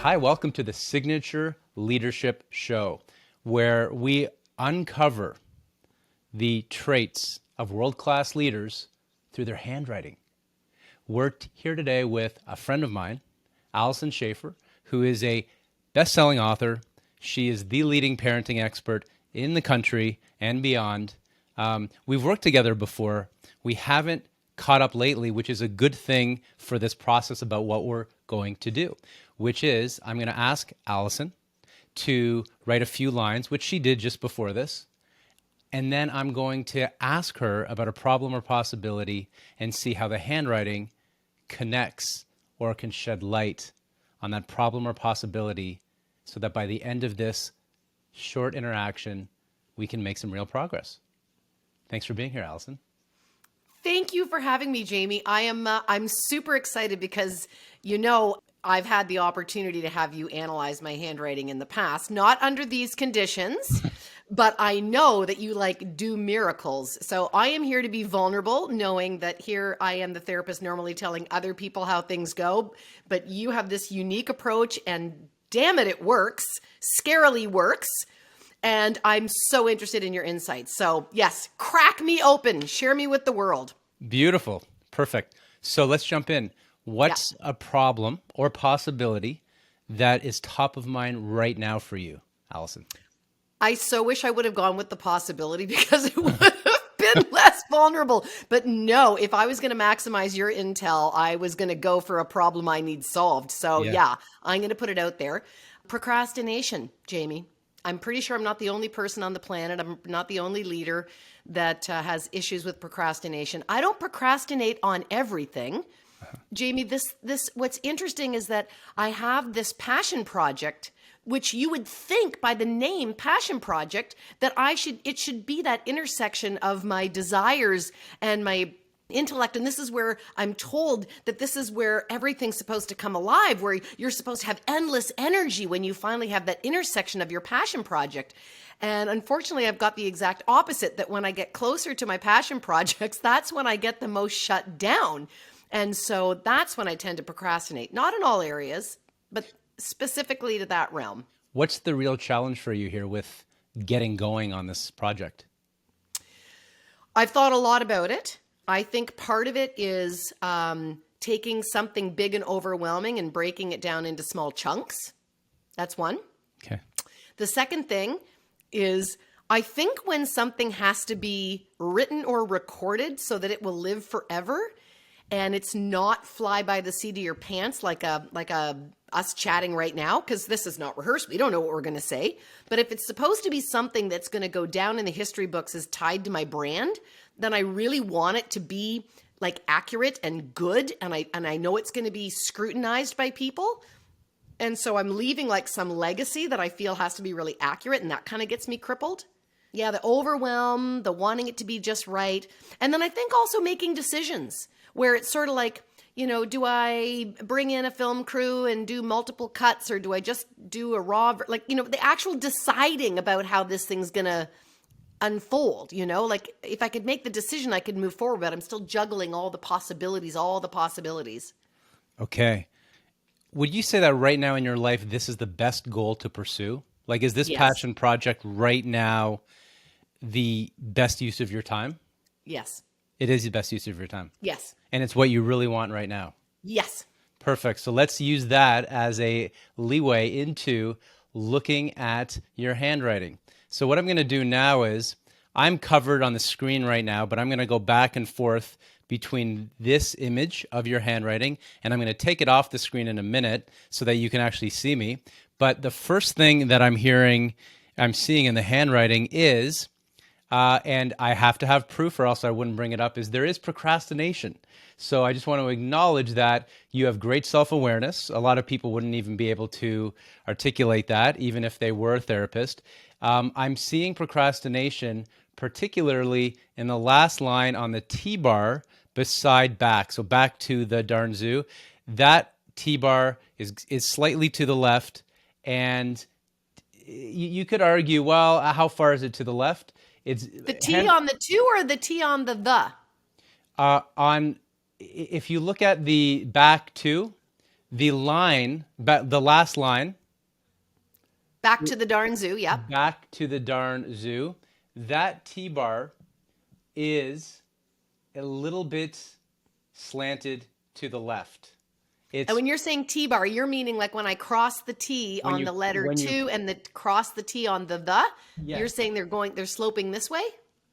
Hi, welcome to the Signature Leadership Show, where we uncover the traits of world-class leaders through their handwriting. We're here today with a friend of mine, Alyson Schafer, who is a best-selling author. She is the leading parenting expert in the country and beyond. We've worked together before. We haven't caught up lately, which is a good thing for this process about what we're going to do, which is I'm going to ask Alyson to write a few lines, which she did just before this. And then I'm going to ask her about a problem or possibility and see how the handwriting connects or can shed light on that problem or possibility so that by the end of this short interaction, we can make some real progress. Thanks for being here, Alyson. Thank you for having me, Jamie. I'm super excited because, I've had the opportunity to have you analyze my handwriting in the past, not under these conditions, but I know that you do miracles. So I am here to be vulnerable, knowing that here I am the therapist normally telling other people how things go, but you have this unique approach and damn it works, scarily works. And I'm so interested in your insights. So yes, crack me open, share me with the world. Beautiful. Perfect. So let's jump in. What's a problem or possibility that is top of mind right now for you, Alyson? I so wish I would have gone with the possibility because it would have been less vulnerable. But no, if I was going to maximize your intel, I was going to go for a problem I need solved. So yeah, I'm going to put it out there. Procrastination, Jamie. I'm pretty sure I'm not the only person on the planet. I'm not the only leader that has issues with procrastination. I don't procrastinate on everything. Jamie, what's interesting is that I have this passion project, which you would think by the name passion project that it should be that intersection of my desires and my intellect. And this is where I'm told that this is where everything's supposed to come alive, where you're supposed to have endless energy when you finally have that intersection of your passion project. And unfortunately, I've got the exact opposite, that when I get closer to my passion projects, that's when I get the most shut down. And so that's when I tend to procrastinate, not in all areas, but specifically to that realm. What's the real challenge for you here with getting going on this project? I've thought a lot about it. I think part of it is taking something big and overwhelming and breaking it down into small chunks. That's one. Okay. The second thing is I think when something has to be written or recorded so that it will live forever, and it's not fly by the seat of your pants like us chatting right now, because this is not rehearsed. We don't know what we're going to say. But if it's supposed to be something that's going to go down in the history books as tied to my brand, then I really want it to be accurate and good. And I know it's going to be scrutinized by people. And so I'm leaving some legacy that I feel has to be really accurate. And that kind of gets me crippled. Yeah, the overwhelm, the wanting it to be just right. And then I think also making decisions where it's sort of do I bring in a film crew and do multiple cuts, or do I just do a raw, the actual deciding about how this thing's going to unfold, if I could make the decision, I could move forward, but I'm still juggling all the possibilities. Okay. Would you say that right now in your life, this is the best goal to pursue? Is this passion project right now the best use of your time? Yes. It is the best use of your time. Yes. And it's what you really want right now. Yes. Perfect. So let's use that as a leeway into looking at your handwriting. So what I'm going to do now is I'm covered on the screen right now, but I'm going to go back and forth between this image of your handwriting, and I'm going to take it off the screen in a minute so that you can actually see me. But the first thing that I'm seeing in the handwriting is, and I have to have proof or else I wouldn't bring it up, is there is procrastination. So I just want to acknowledge that you have great self-awareness. A lot of people wouldn't even be able to articulate that, even if they were a therapist. I'm seeing procrastination, particularly in the last line on the T-bar beside back. So back to the darn zoo. That T-bar is slightly to the left, and you could argue, well, how far is it to the left? It's the T on the two or the T on the? If you look at the back two, the line, the last line, Back to the darn zoo. Yep. back to the darn zoo, that T-bar is a little bit slanted to the left. And It's when you're saying T-bar, you're meaning like when I cross the T when on you the letter when you two and cross the T on you're yes. saying they're sloping this way?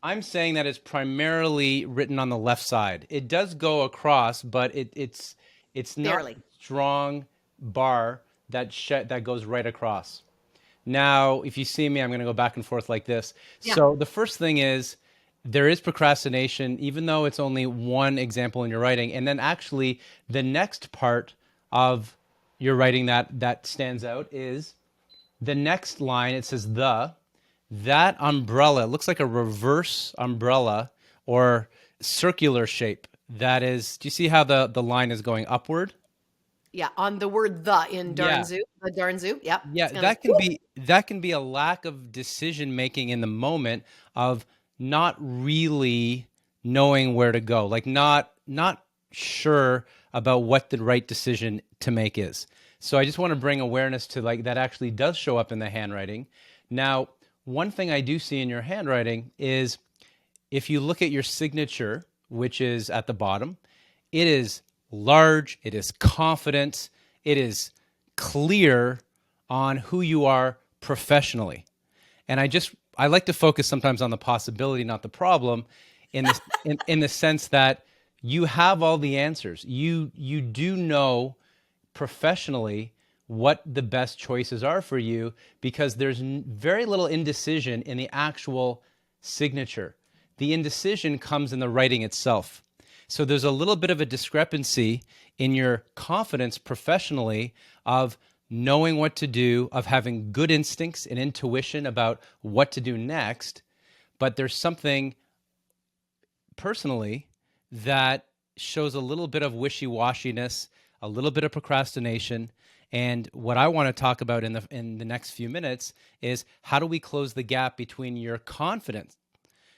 I'm saying that it's primarily written on the left side. It does go across, but it's not Barely. a strong bar that goes right across. Now, if you see me, I'm going to go back and forth like this. Yeah. So the first thing is there is procrastination, even though it's only one example in your writing. And then actually the next part of your writing that stands out is the next line. It says that umbrella. It looks like a reverse umbrella or circular shape. That is, do you see how the line is going upward? Yeah, on the word the in darn Yeah. zoo, the darn zoo. Yep. Yeah, It's gonna that can be a lack of decision making in the moment of not really knowing where to go, like not sure about what the right decision to make is. So I just want to bring awareness to like that actually does show up in the handwriting. Now, one thing I do see in your handwriting is if you look at your signature, which is at the bottom, it is large, it is confident, it is clear on who you are professionally. And I like to focus sometimes on the possibility, not the problem, in the sense that you have all the answers. You do know professionally what the best choices are for you because there's very little indecision in the actual signature. The indecision comes in the writing itself. So there's a little bit of a discrepancy in your confidence professionally of knowing what to do, of having good instincts and intuition about what to do next. But there's something personally that shows a little bit of wishy-washiness, a little bit of procrastination. And what I want to talk about in the next few minutes is how do we close the gap between your confidence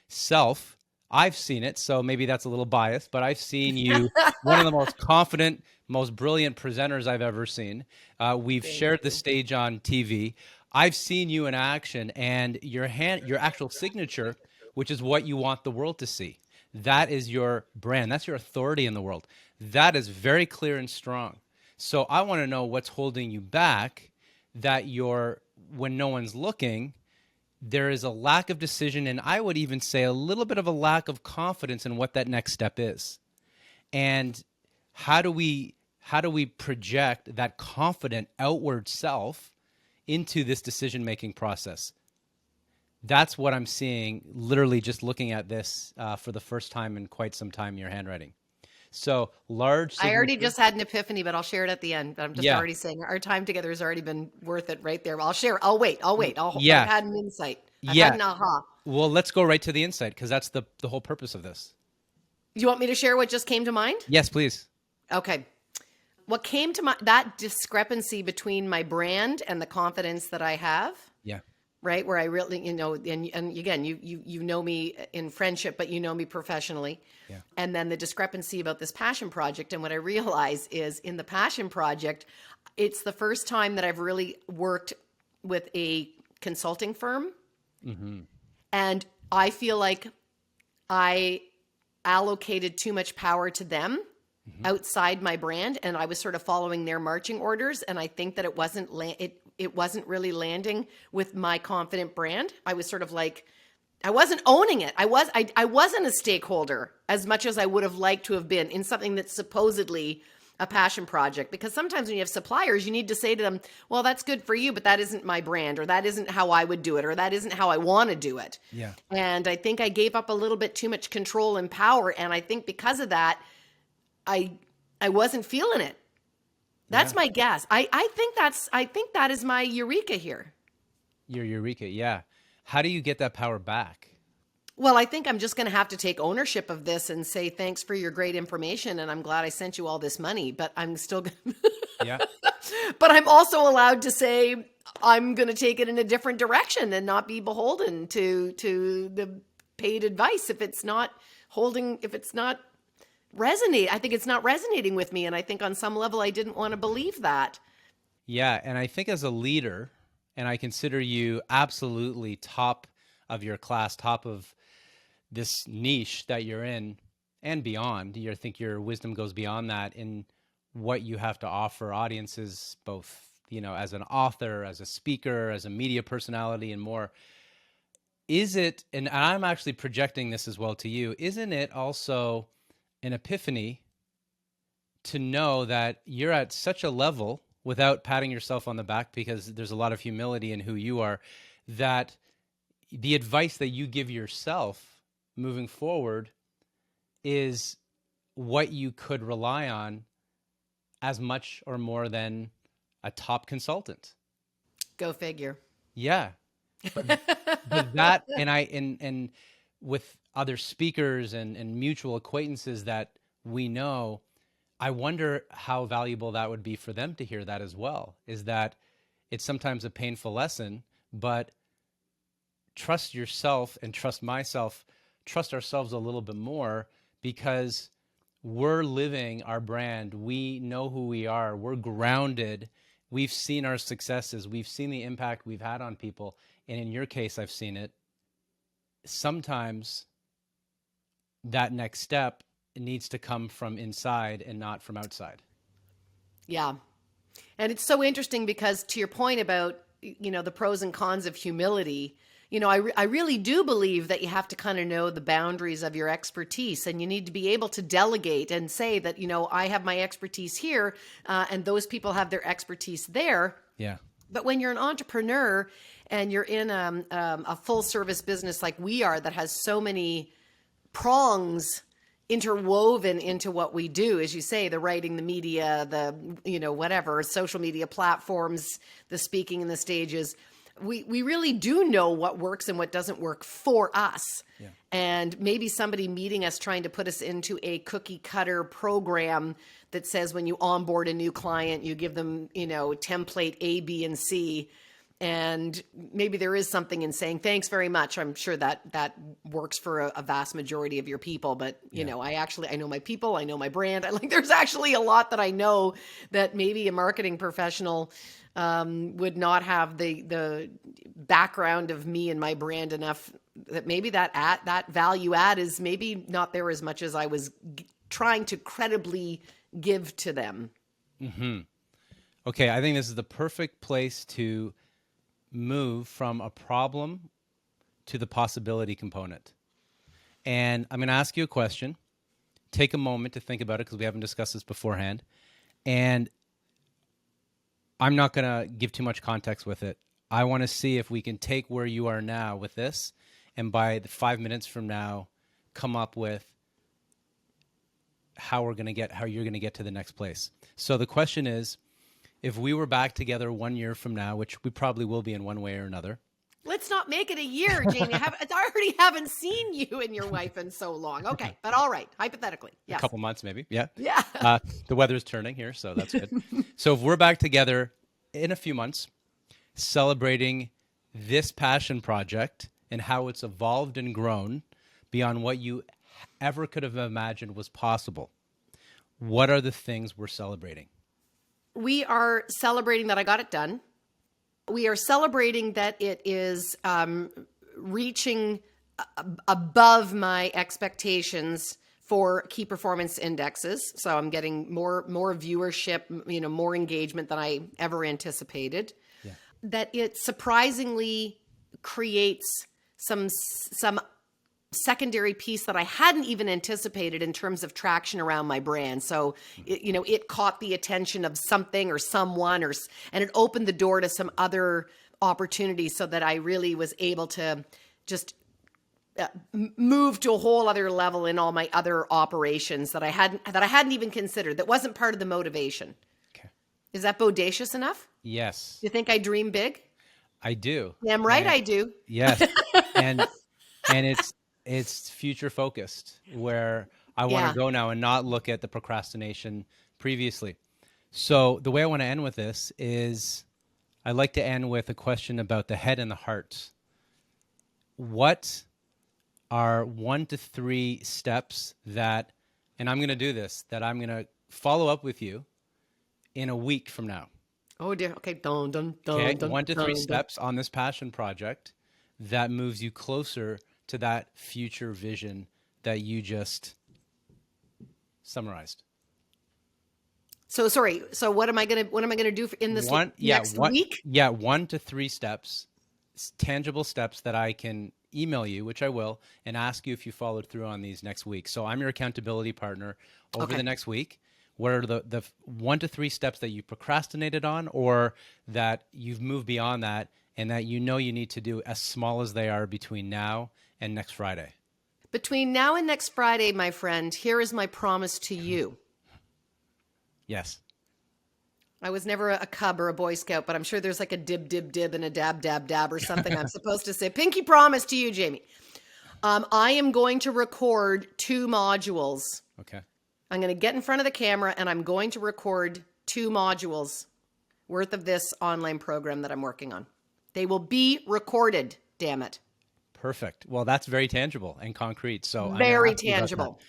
self. I've seen it, so maybe that's a little biased, but I've seen you one of the most confident, most brilliant presenters I've ever seen. We've Thank shared the you. stage on TV. I've seen you in action, and your actual signature, which is what you want the world to see. That is your brand. That's your authority in the world. That is very clear and strong. So I want to know what's holding you back. When no one's looking, there is a lack of decision, and I would even say a little bit of a lack of confidence in what that next step is. And how do we project that confident outward self into this decision-making process? That's what I'm seeing, literally just looking at this for the first time in quite some time in your handwriting. So large I already signature. just had an epiphany, but I'll share it at the end. But I'm just Yeah. already saying our time together has already been worth it right there. I'll share. I'll wait. I've Yeah. had an insight. I've had Yeah. an aha. Well, let's go right to the insight because that's the whole purpose of this. Do you want me to share what just came to mind? Yes, please. Okay. What came to mind, that discrepancy between my brand and the confidence that I have, Yeah. right? Where I really, and again, you know me in friendship, but you know me professionally. Yeah. And then the discrepancy about this passion project. And what I realize is in the passion project, it's the first time that I've really worked with a consulting firm. Mm-hmm. And I feel like I allocated too much power to them outside my brand, and I was sort of following their marching orders. And I think that it wasn't really landing with my confident brand. I was sort of like, I wasn't owning it. I wasn't a stakeholder as much as I would have liked to have been in something that's supposedly a passion project. Because sometimes when you have suppliers, you need to say to them, well, that's good for you, but that isn't my brand, or that isn't how I would do it, or that isn't how I want to do it. Yeah. And I think I gave up a little bit too much control and power. And I think because of that, I wasn't feeling it. That's my guess. I think that is my eureka here. Your eureka. Yeah. How do you get that power back? Well, I think I'm just going to have to take ownership of this and say thanks for your great information, and I'm glad I sent you all this money. But I'm still, Yeah. but I'm also allowed to say I'm going to take it in a different direction and not be beholden to the paid advice if it's not resonate. I think it's not resonating with me. And I think on some level, I didn't want to believe that. Yeah. And I think as a leader, and I consider you absolutely top of your class, top of this niche that you're in and beyond. I think your wisdom goes beyond that in what you have to offer audiences, both, as an author, as a speaker, as a media personality, and more. Is it, and I'm actually projecting this as well to you, isn't it also an epiphany to know that you're at such a level, without patting yourself on the back, because there's a lot of humility in who you are, that the advice that you give yourself moving forward is what you could rely on as much or more than a top consultant? Go figure. Yeah. But that, and with other speakers and mutual acquaintances that we know, I wonder how valuable that would be for them to hear that as well. Is that it's sometimes a painful lesson, but trust yourself and trust myself, trust ourselves a little bit more, because we're living our brand. We know who we are. We're grounded. We've seen our successes. We've seen the impact we've had on people. And in your case, I've seen it. Sometimes that next step needs to come from inside and not from outside. Yeah. And it's so interesting because, to your point about, the pros and cons of humility, I really do believe that you have to kind of know the boundaries of your expertise, and you need to be able to delegate and say that, I have my expertise here, and those people have their expertise there. Yeah. But when you're an entrepreneur and you're in a full service business like we are, that has so many prongs interwoven into what we do, as you say, the writing, the media, the, whatever, social media platforms, the speaking and the stages, we really do know what works and what doesn't work for us. Yeah. And maybe somebody meeting us trying to put us into a cookie cutter program that says when you onboard a new client, you give them, template A, B, and C. And maybe there is something in saying, thanks very much. I'm sure that works for a vast majority of your people. But, I know my people, I know my brand. There's actually a lot that I know that maybe a marketing professional would not have the background of me and my brand enough, that maybe that value add is maybe not there as much as I was trying to credibly give to them. Mm-hmm. Okay, I think this is the perfect place to move from a problem to the possibility component. And I'm going to ask you a question. Take a moment to think about it, because we haven't discussed this beforehand. And I'm not going to give too much context with it. I want to see if we can take where you are now with this, and by the 5 minutes from now, come up with how you're going to get to the next place. So the question is, if we were back together 1 year from now, which we probably will be in one way or another. Let's not make it a year, Jamie. I already haven't seen you and your wife in so long. Okay, but all right, hypothetically, yes. A couple months maybe, yeah. Yeah. The weather's turning here, so that's good. So if we're back together in a few months, celebrating this passion project and how it's evolved and grown beyond what you ever could have imagined was possible, what are the things we're celebrating? We are celebrating that I got it done. We are celebrating that it is reaching above my expectations for key performance indexes. So I'm getting more viewership, more engagement than I ever anticipated. Yeah. That it surprisingly creates some secondary piece that I hadn't even anticipated in terms of traction around my brand. So, it caught the attention of something or someone, and it opened the door to some other opportunities, so that I really was able to just move to a whole other level in all my other operations that I hadn't even considered. That wasn't part of the motivation. Okay. Is that bodacious enough? Yes. You think I dream big? I do. Damn right I do. Yes. and it's future focused, where I want to go now and not look at the procrastination previously. So the way I want to end with this is, I like to end with a question about the head and the heart. What are 1 to 3 steps that and I'm going to do this, that I'm going to follow up with you in a week from now. Oh dear. Okay. Dun, dun, dun, Okay, dun, 1 to 3 dun, dun. steps on this passion project that moves you closer to that future vision that you just summarized. So sorry. So what am I gonna do in this next week? 1 to 3 steps, tangible steps that I can email you, which I will, and ask you if you followed through on these next week. So I'm your accountability partner over the next week. What are the 1 to 3 steps that you procrastinated on, or that you've moved beyond that, and that you know you need to do, as small as they are, between now and next Friday? Between now and next Friday, my friend, here is my promise to you. Yes. I was never a Cub or a Boy Scout, but I'm sure there's like a dib, dib, dib and a dab, dab, dab or something I'm supposed to say. Pinky promise to you, Jamie. I am going to record 2 modules. Okay. I'm going to get in front of the camera and I'm going to record 2 modules worth of this online program that I'm working on. They will be recorded, damn it. Perfect. Well, that's very tangible and concrete. So I'm gonna Very ask you about that. tangible.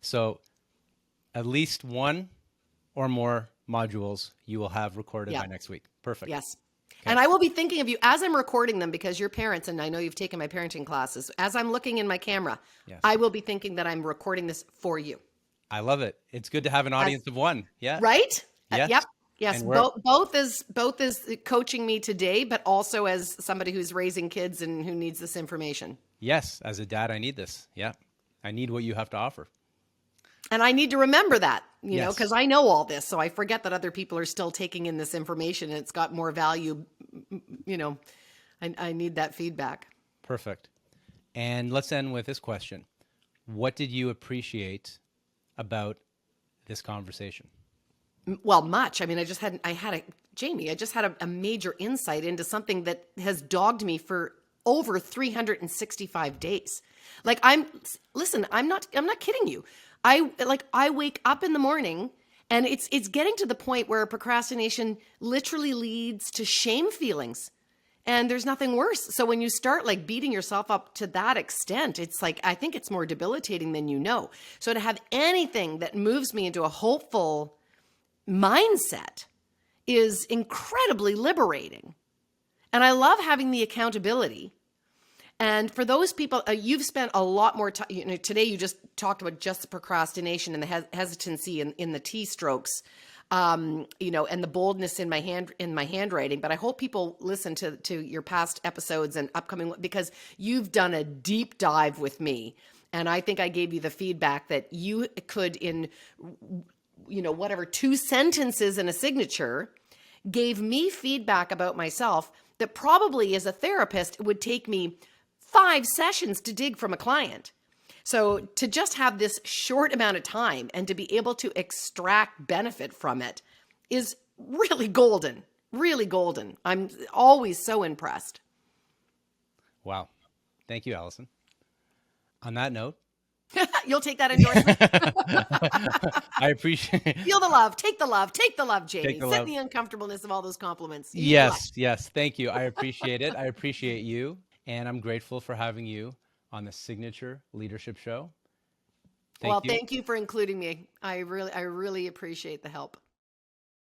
So at least 1 or more modules you will have recorded by next week. Perfect. Yes. And I will be thinking of you as I'm recording them, because you're parents, and I know you've taken my parenting classes. As I'm looking in my camera, Yes. I will be thinking that I'm recording this for you. I love it. It's good to have an audience of 1. Yeah. Right? Yes. Yep. Yes. And Both as coaching me today, but also as somebody who's raising kids and who needs this information. Yes. As a dad, I need this. Yeah. I need what you have to offer. And I need to remember that, you know, Yes. because I know all this. So I forget that other people are still taking in this information and it's got more value. You know, I need that feedback. Perfect. And let's end with this question. What did you appreciate about this conversation? Well, much. I mean, Jamie, I just had a major insight into something that has dogged me for over 365 days. Like I'm not kidding you. I wake up in the morning and it's getting to the point where procrastination literally leads to shame feelings. And there's nothing worse. So when you start like beating yourself up to that extent, it's like, I think it's more debilitating than you know. So to have anything that moves me into a hopeful mindset is incredibly liberating. And I love having the accountability. And for those people, you've spent a lot more time, you know, today you just talked about just the procrastination and the hesitancy in the T strokes, you know, and the boldness in my handwriting. But I hope people listen to your past episodes and upcoming, because you've done a deep dive with me. And I think I gave you the feedback that you could, in, you know, whatever, 2 sentences in a signature, gave me feedback about myself that probably as a therapist, it would take me 5 sessions to dig from a client. So to just have this short amount of time and to be able to extract benefit from it is really golden, really golden. I'm always so impressed. Wow. Thank you, Alyson. On that note, You'll take that endorsement? I appreciate Feel the love. Take the love. Take the love, Jamie. Take the Sit love. in the uncomfortableness of all those compliments. Yes, yes. Thank you. I appreciate it. I appreciate you. And I'm grateful for having you on the Signature Leadership Show. Thank you. Thank you for including me. I really appreciate the help.